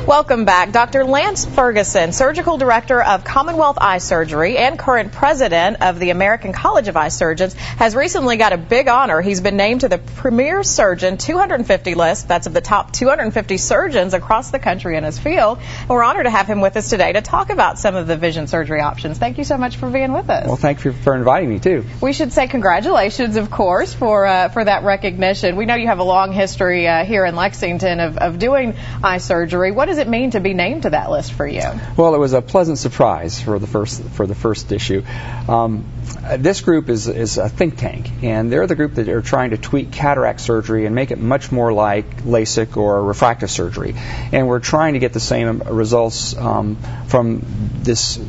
Welcome back. Dr. Lance Ferguson, Surgical Director of Commonwealth Eye Surgery and current President of the American College of Eye Surgeons, has recently got a big honor. He's been named to the Premier Surgeon 250 list. That's of the top 250 surgeons across the country in his field. And we're honored to have him with us today to talk about some of the vision surgery options. Thank you so much for being with us. Well, thank you for inviting me, too. We should say congratulations, of course, for that recognition. We know you have a long history here in Lexington of doing eye surgery. What does it mean to be named to that list for you? Well, it was a pleasant surprise for the first issue. This group is a think tank, and they're the group that are trying to tweak cataract surgery and make it much more like LASIK or refractive surgery. And we're trying to get the same results from this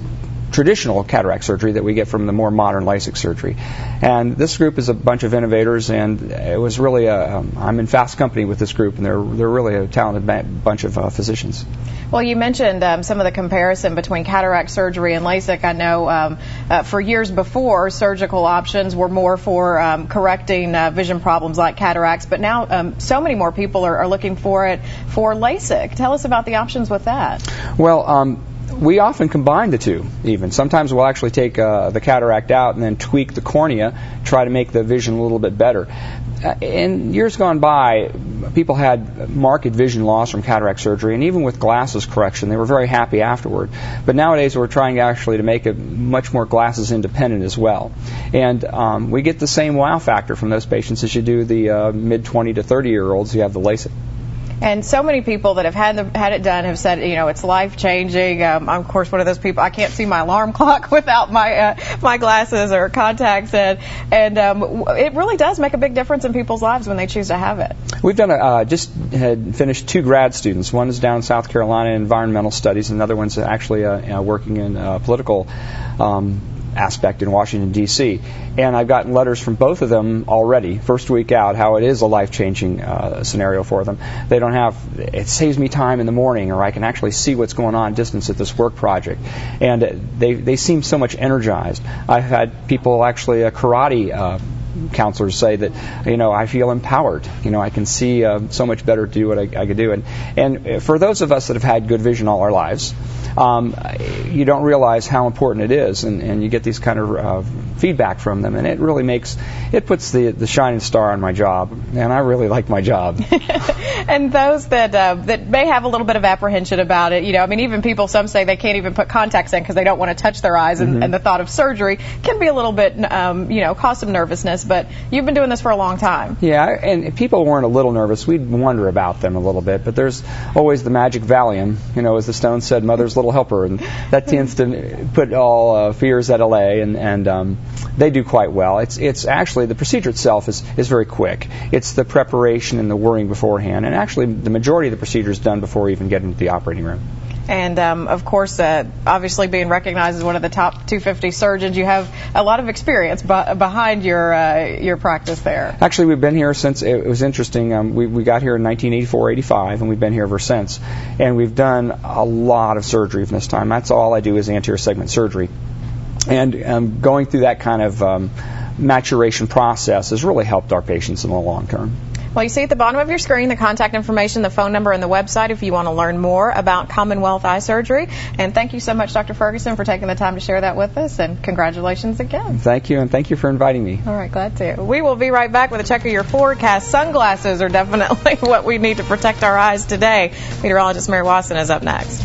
traditional cataract surgery that we get from the more modern LASIK surgery. And this group is a bunch of innovators, and it was really I'm in fast company with this group, and they're really a talented bunch of physicians. Well, you mentioned some of the comparison between cataract surgery and LASIK. I know for years before, surgical options were more for correcting vision problems like cataracts, but now so many more people are looking for it for LASIK. Tell us about the options with that. Well, we often combine the two, even. Sometimes we'll actually take the cataract out and then tweak the cornea, try to make the vision a little bit better. In years gone by, people had marked vision loss from cataract surgery, and even with glasses correction, they were very happy afterward. But nowadays, we're trying actually to make it much more glasses independent as well. And we get the same wow factor from those patients as you do the mid-20 to 30-year-olds who have the LASIK. And so many people that have had it done have said, you know, it's life-changing. I'm, of course, one of those people. I can't see my alarm clock without my glasses or contacts, and it really does make a big difference in people's lives when they choose to have it. We've done just had finished 2 grad students. One is down in South Carolina in environmental studies, and another one's actually working in political aspect in Washington, D.C. And I've gotten letters from both of them already, first week out, how it is a life-changing scenario for them. They don't have, it saves me time in the morning, or I can actually see what's going on distance at this work project. And they seem so much energized. I've had people actually, karate counselors say that, you know, I feel empowered. You know, I can see so much better to do what I could do. And for those of us that have had good vision all our lives, you don't realize how important it is, and you get these kind of feedback from them, and it really puts the shining star on my job, and I really like my job. And those that may have a little bit of apprehension about it, you know, I mean, even people, some say they can't even put contacts in because they don't want to touch their eyes, and the thought of surgery can be a little bit, you know, cause some nervousness, but you've been doing this for a long time. Yeah, and if people weren't a little nervous, we'd wonder about them a little bit, but there's always the magic Valium, you know, as the Stones said, mother's little helper, and that tends to put all fears at allay, and they do quite well. It's actually, the procedure itself is very quick. It's the preparation and the worrying beforehand, and actually the majority of the procedure is done before we even get into the operating room. And, of course, obviously being recognized as one of the top 250 surgeons, you have a lot of experience behind your practice there. Actually, we've been here since, it was interesting, we got here in 1984-85, and we've been here ever since. And we've done a lot of surgery from this time. That's all I do is anterior segment surgery. And going through that kind of maturation process has really helped our patients in the long term. Well, you see at the bottom of your screen the contact information, the phone number, and the website if you want to learn more about Commonwealth Eye Surgery. And thank you so much, Dr. Ferguson, for taking the time to share that with us, and congratulations again. Thank you, and thank you for inviting me. All right, glad to. We will be right back with a check of your forecast. Sunglasses are definitely what we need to protect our eyes today. Meteorologist Mary Watson is up next.